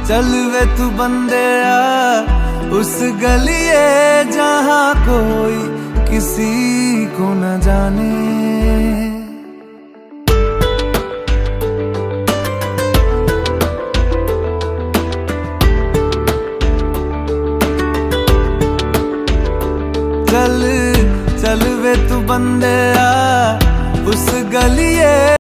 चल वे तू बंदे उस गलिए जहाँ कोई किसी को न जाने। चल चल वे तू बंदे उस गलिए